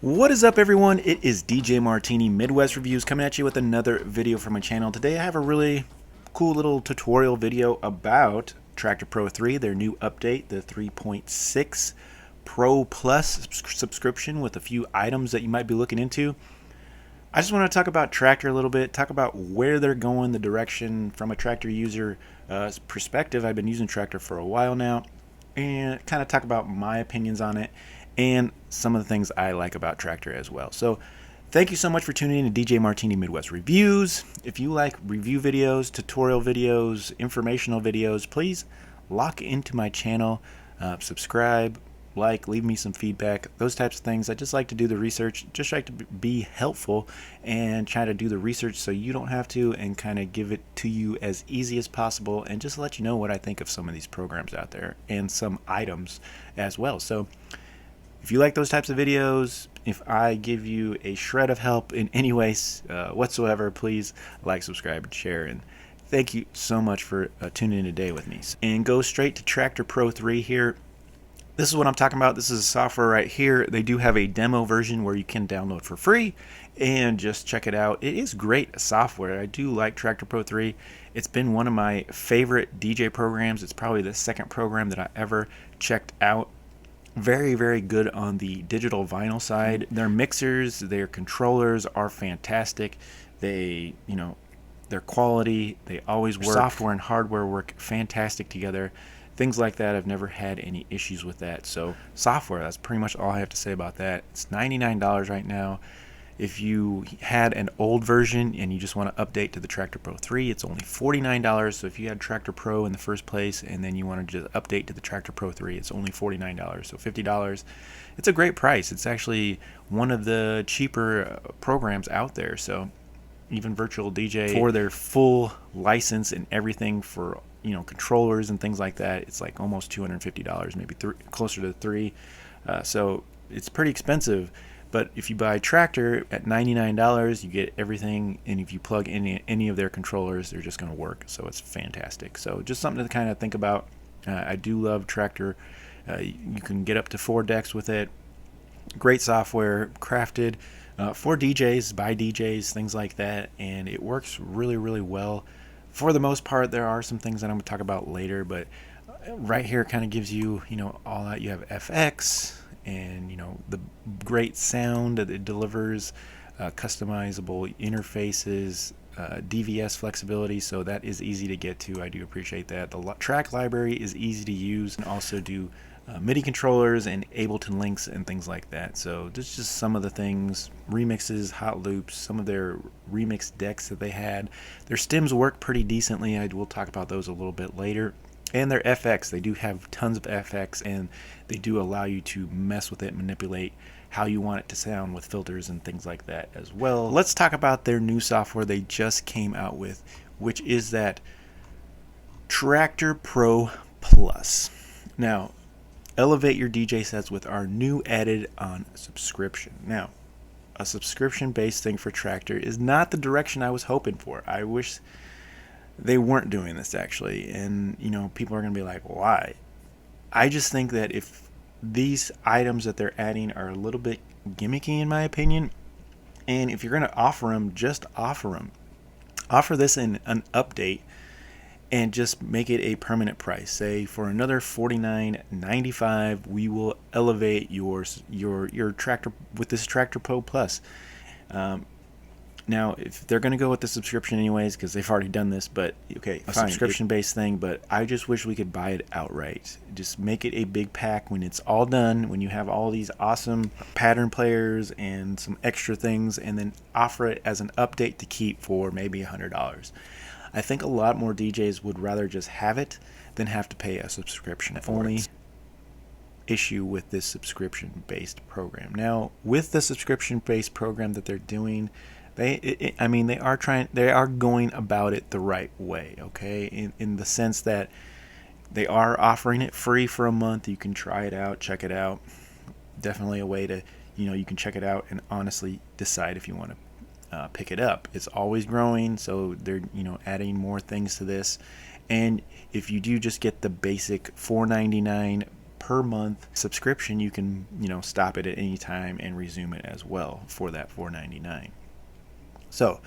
What is up, everyone? It is DJ Martini Midwest Reviews coming at you with another video from my channel. Today I have a really cool little tutorial video about Traktor Pro 3, their new update, the 3.6 Pro Plus subscription with a few items that you might be looking into. I just want to talk about Traktor a little bit, talk about where they're going, the direction from a Traktor user perspective. I've been using Traktor for a while now, and kind of talk about my opinions on it and some of the things I like about Traktor as well. So thank you so much for tuning in to DJ Martini Midwest Reviews. If you like review videos, tutorial videos, informational videos, please lock into my channel, subscribe, like, leave me some feedback, those types of things. I just like to do the research, just like to be helpful and try to do the research so you don't have to, and kind of give it to you as easy as possible, and just let you know what I think of some of these programs out there and some items as well. So if you like those types of videos, if I give you a shred of help in any ways whatsoever, please like, subscribe, and share. And thank you so much for tuning in today with me. And go straight to Traktor Pro 3 here. This is what I'm talking about. This is a software right here. They do have a demo version where you can download for free and just check it out. It is great software. I do like Traktor Pro 3. It's been one of my favorite DJ programs. It's probably the second program that I ever checked out. Very, very good on the digital vinyl side. Their mixers, their controllers are fantastic. They, their quality, they always work. Software and hardware work fantastic together. Things like that, I've never had any issues with that. So software, that's pretty much all I have to say about that. It's $99 right now. If you had an old version and you just want to update to the Traktor Pro 3, it's only $49. So if you had Traktor Pro in the first place and then you want to just update to the Traktor Pro 3, it's only $49. So $50. It's a great price. It's actually one of the cheaper programs out there. So even Virtual DJ, for their full license and everything, for controllers and things like that, it's like almost $250, maybe closer to $3. So it's pretty expensive. But if you buy Traktor at $99, you get everything, and if you plug in any of their controllers, they're just going to work. So it's fantastic. So just something to kind of think about. I do love Traktor. You can get up to 4 decks with it. Great software, crafted for DJs, by DJs, things like that, and it works really, really well. For the most part, there are some things that I'm going to talk about later, but right here kind of gives you, all that. You have FX, and the great sound that it delivers, customizable interfaces, DVS flexibility, so that is easy to get to. I do appreciate that. The track library is easy to use, and also do MIDI controllers and Ableton links and things like that. So this is just some of the things. Remixes, hot loops, some of their remix decks that they had. Their stems work pretty decently. I will talk about those a little bit later. And their FX, they do have tons of FX, and they do allow you to mess with it, manipulate how you want it to sound with filters and things like that as well. Let's talk about their new software they just came out with, which is that Traktor Pro Plus. Now, elevate your DJ sets with our new added on subscription. Now, a subscription-based thing for Traktor is not the direction I was hoping for. I wish they weren't doing this, actually, and people are going to be like, why? I just think that if these items that they're adding are a little bit gimmicky, in my opinion, and if you're going to offer them, just offer them. Offer this in an update and just make it a permanent price. Say for another $49.95, we will elevate your Traktor with this Traktor Pro Plus. Now, if they're going to go with the subscription anyways, because they've already done this, but okay, a subscription-based thing, but I just wish we could buy it outright. Just make it a big pack when it's all done, when you have all these awesome pattern players and some extra things, and then offer it as an update to keep for maybe $100. I think a lot more DJs would rather just have it than have to pay a subscription for it. Issue with this subscription-based program. Now, with the subscription-based program that they're doing, they are going about it the right way, okay? In the sense that they are offering it free for a month. You can try it out, check it out. Definitely a way to, you can check it out and honestly decide if you want to pick it up. It's always growing, so they're adding more things to this. And if you do just get the basic $4.99 per month subscription, you can, stop it at any time and resume it as well for that $4.99. So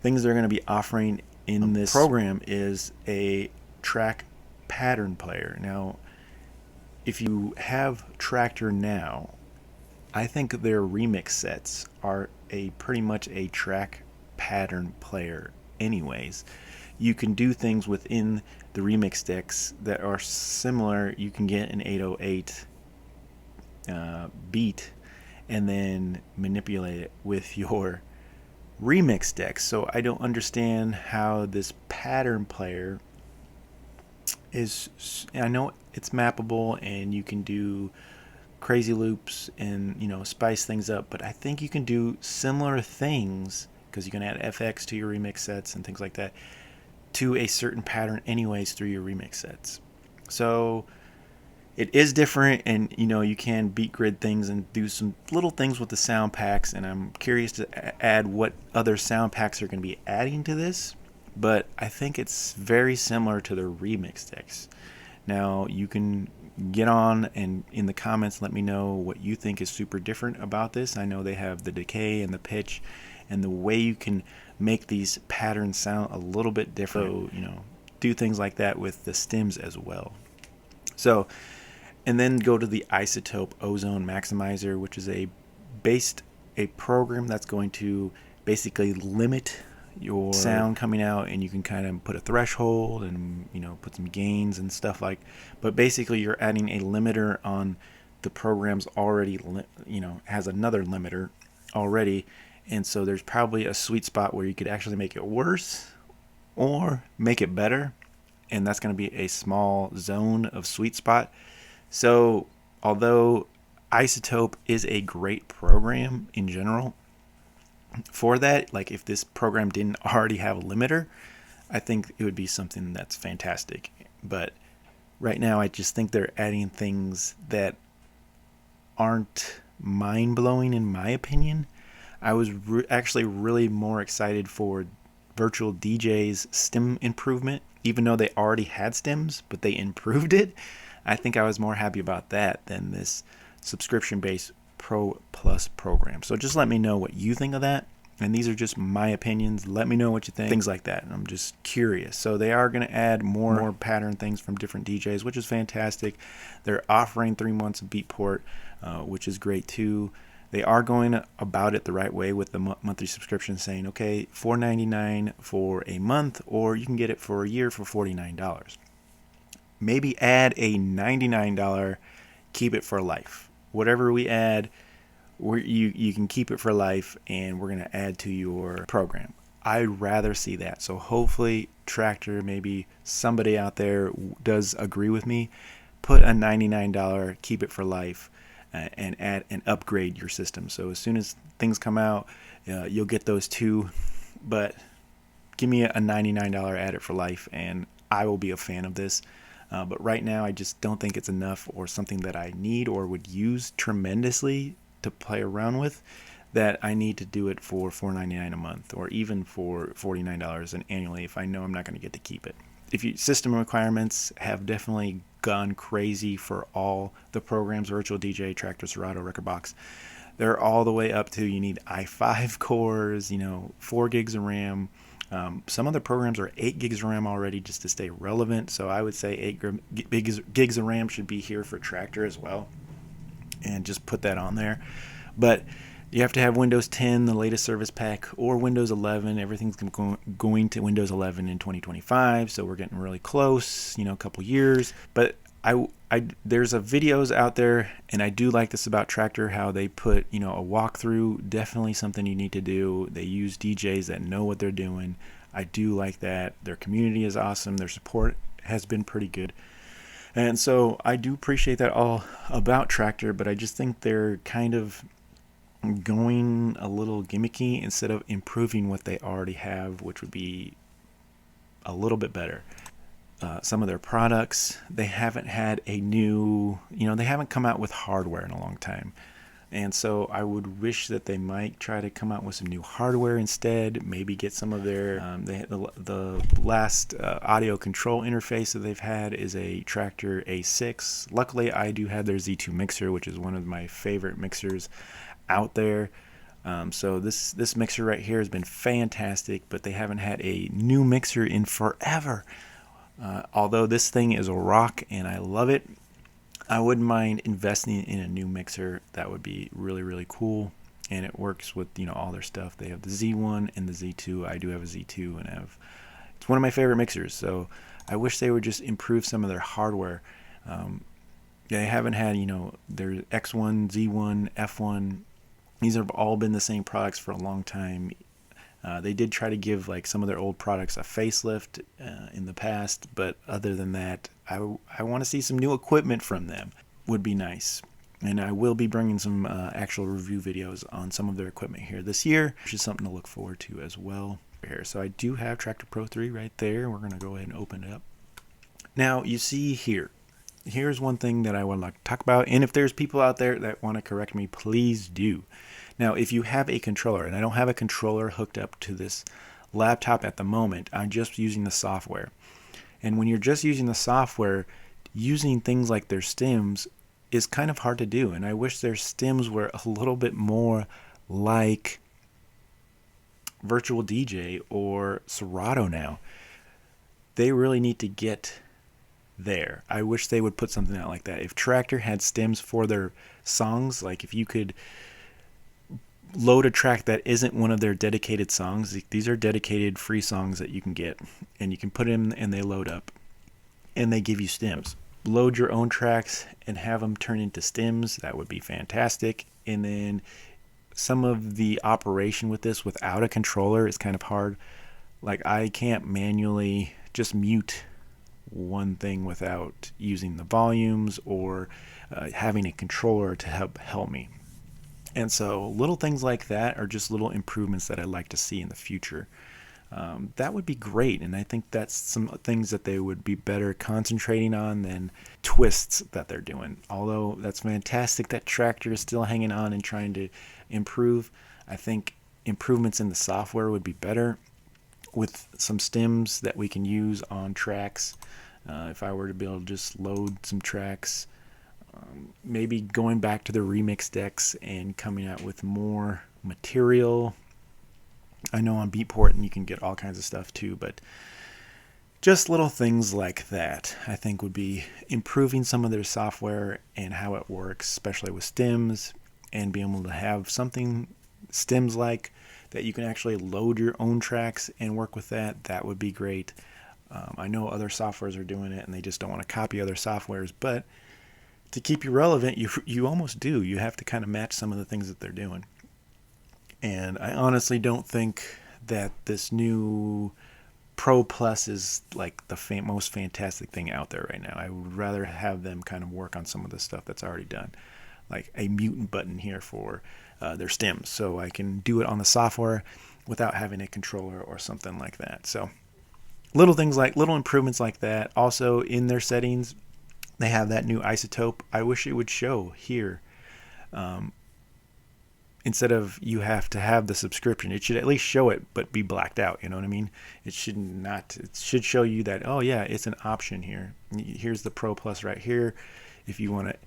things they're going to be offering in this program is a track pattern player. Now, if you have Traktor now, I think their remix sets are pretty much a track pattern player anyways. You can do things within the remix decks that are similar. You can get an 808 beat and then manipulate it with your remix decks. So I don't understand how this pattern player is. I know it's mappable and you can do crazy loops and spice things up, but I think you can do similar things because you can add FX to your remix sets and things like that to a certain pattern anyways through your remix sets. So it is different, and you can beat grid things and do some little things with the sound packs, and I'm curious to add what other sound packs are going to be adding to this, but I think it's very similar to the remix decks. Now you can get on and in the comments let me know what you think is super different about this. I know they have the decay and the pitch and the way you can make these patterns sound a little bit different. So, do things like that with the stems as well. So, and then go to the Isotope Ozone Maximizer, which is a program that's going to basically limit your sound coming out, and you can kind of put a threshold and put some gains and stuff but basically you're adding a limiter on the program's already has another limiter already, and so there's probably a sweet spot where you could actually make it worse or make it better, and that's going to be a small zone of sweet spot. So although Isotope is a great program in general, for that, if this program didn't already have a limiter, I think it would be something that's fantastic. But right now I just think they're adding things that aren't mind-blowing in my opinion. I was actually really more excited for Virtual DJ's stem improvement, even though they already had stems, but they improved it. I think I was more happy about that than this subscription-based Pro Plus program. So just let me know what you think of that, and these are just my opinions. Let me know what you think, things like that, and I'm just curious. So they are going to add more pattern things from different DJs, which is fantastic. They're offering 3 months of Beatport, which is great too. They are going about it the right way with the monthly subscription, saying okay, $4.99 for a month, or you can get it for a year for $49. Maybe add a $99 keep it for life. Whatever we add, you can keep it for life, and we're going to add to your program. I'd rather see that. So hopefully Traktor, maybe somebody out there does agree with me. Put a $99 keep it for life and add and upgrade your system. So as soon as things come out, you'll get those too. But give me a $99 add it for life, and I will be a fan of this. But right now, I just don't think it's enough or something that I need or would use tremendously to play around with, that I need to do it for $4.99 a month or even for $49 annually if I know I'm not going to get to keep it. System requirements have definitely gone crazy for all the programs, Virtual DJ, Traktor, Serato, Rekordbox. They're all the way up to you need i5 cores, 4 gigs of RAM. Some other programs are 8 gigs of RAM already just to stay relevant. So I would say 8 gigs of RAM should be here for Traktor as well. And just put that on there. But you have to have Windows 10, the latest service pack, or Windows 11. Everything's going to Windows 11 in 2025. So we're getting really close, a couple years. But there's videos out there, and I do like this about Traktor, how they put a walkthrough. Definitely something you need to do. They use DJs that know what they're doing. I do like that. Their community is awesome. Their support has been pretty good, and so I do appreciate that all about Traktor. But I just think they're kind of going a little gimmicky instead of improving what they already have, which would be a little bit better. Some of their products, they haven't had a new, they haven't come out with hardware in a long time. And so I would wish that they might try to come out with some new hardware instead. Maybe get some of their the last audio control interface that they've had is a Traktor A6. Luckily, I do have their Z2 mixer, which is one of my favorite mixers out there. So this mixer right here has been fantastic, but they haven't had a new mixer in forever. Although this thing is a rock and I love it, I wouldn't mind investing in a new mixer. That would be really, really cool. And it works with, all their stuff. They have the Z1 and the Z2. I do have a Z2 and it's one of my favorite mixers. So I wish they would just improve some of their hardware. They haven't had, their X1, Z1, F1. These have all been the same products for a long time. They did try to give some of their old products a facelift in the past, but other than that, I want to see some new equipment from them. Would be nice. And I will be bringing some actual review videos on some of their equipment here this year, which is something to look forward to as well. So I do have Traktor Pro 3 right there. We're going to go ahead and open it up. Now you see here's one thing that I would like to talk about, and if there's people out there that want to correct me, please do. Now, if you have a controller, and I don't have a controller hooked up to this laptop at the moment, I'm just using the software. And when you're just using the software, using things like their stems is kind of hard to do. And I wish their stems were a little bit more like Virtual DJ or Serato now. They really need to get there. I wish they would put something out like that. If Traktor had stems for their songs, like if you could load a track that isn't one of their dedicated songs. These are dedicated free songs that you can get, and you can put in and they load up, and they give you stems. Load your own tracks and have them turn into stems. That would be fantastic. And then some of the operation with this without a controller is kind of hard. Like I can't manually just mute one thing without using the volumes or having a controller to help me. And so little things like that are just little improvements that I'd like to see in the future. That would be great, and I think that's some things that they would be better concentrating on than twists that they're doing. Although that's fantastic that Traktor is still hanging on and trying to improve. I think improvements in the software would be better with some stems that we can use on tracks. If I were to be able to just load some tracks, maybe going back to the remix decks and coming out with more material. I know on Beatport you can get all kinds of stuff too, but just little things like that I think would be improving some of their software and how it works, especially with stems, and being able to have something stems like that you can actually load your own tracks and work with that. That would be great. I know other softwares are doing it and they just don't want to copy other softwares, but to keep you relevant, you almost do. You have to kind of match some of the things that they're doing. And I honestly don't think that this new Pro Plus is like the most fantastic thing out there right now. I would rather have them kind of work on some of the stuff that's already done, like a mutant button here for their stems, so I can do it on the software without having a controller or something like that. So little improvements like that. Also in their settings, they have that new isotope. I wish it would show here. Instead of you have to have the subscription, it should at least show it, but be blacked out. You know what I mean? It should show you that, oh yeah, it's an option here. Here's the Pro Plus right here. If you want it,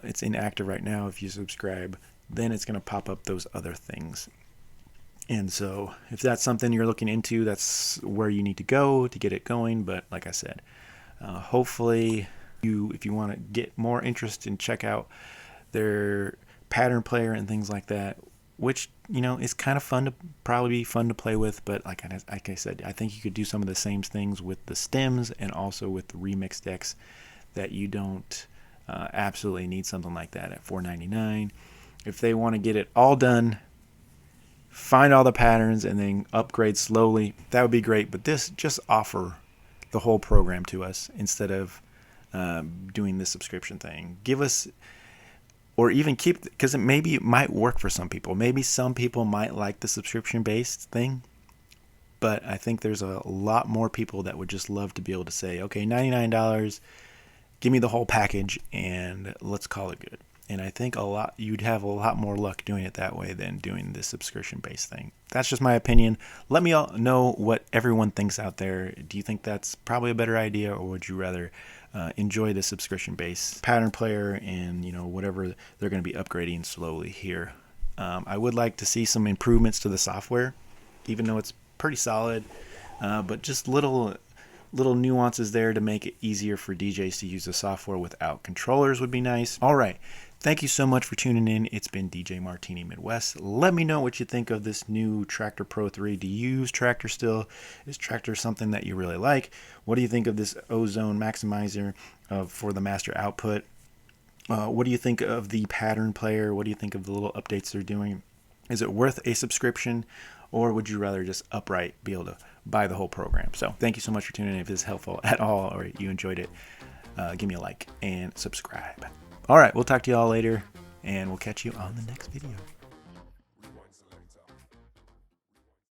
it's inactive right now. If you subscribe, then it's going to pop up those other things. And so if that's something you're looking into, that's where you need to go to get it going. But like I said, hopefully if you want to get more interest and check out their pattern player and things like that, which is kind of probably be fun to play with, but like I said, I think you could do some of the same things with the stems and also with the remix decks, that you don't absolutely need something like that at $4.99. If they want to get it all done, find all the patterns and then upgrade slowly, that would be great. But this, just offer the whole program to us instead of doing the subscription thing. Give us, or even keep, because maybe it might work for some people. Maybe some people might like the subscription-based thing, but I think there's a lot more people that would just love to be able to say, okay, $99, give me the whole package, and let's call it good. and I think you'd have a lot more luck doing it that way than doing the subscription-based thing. That's just my opinion. Let me all know what everyone thinks out there. Do you think that's probably a better idea, or would you rather enjoy the subscription-based pattern player and whatever they're going to be upgrading slowly here? I would like to see some improvements to the software, even though it's pretty solid, but just little nuances there to make it easier for DJs to use the software without controllers would be nice. All right. Thank you so much for tuning in. It's been DJ Martini Midwest. Let me know what you think of this new Traktor Pro 3. Do you use Traktor still? Is Traktor something that you really like? What do you think of this ozone maximizer for the master output? What do you think of the pattern player? What do you think of the little updates they're doing? Is it worth a subscription, or would you rather just outright be able to buy the whole program? So thank you so much for tuning in. If this is helpful at all or you enjoyed it, give me a like and subscribe. All right, we'll talk to you all later, and we'll catch you on the next video.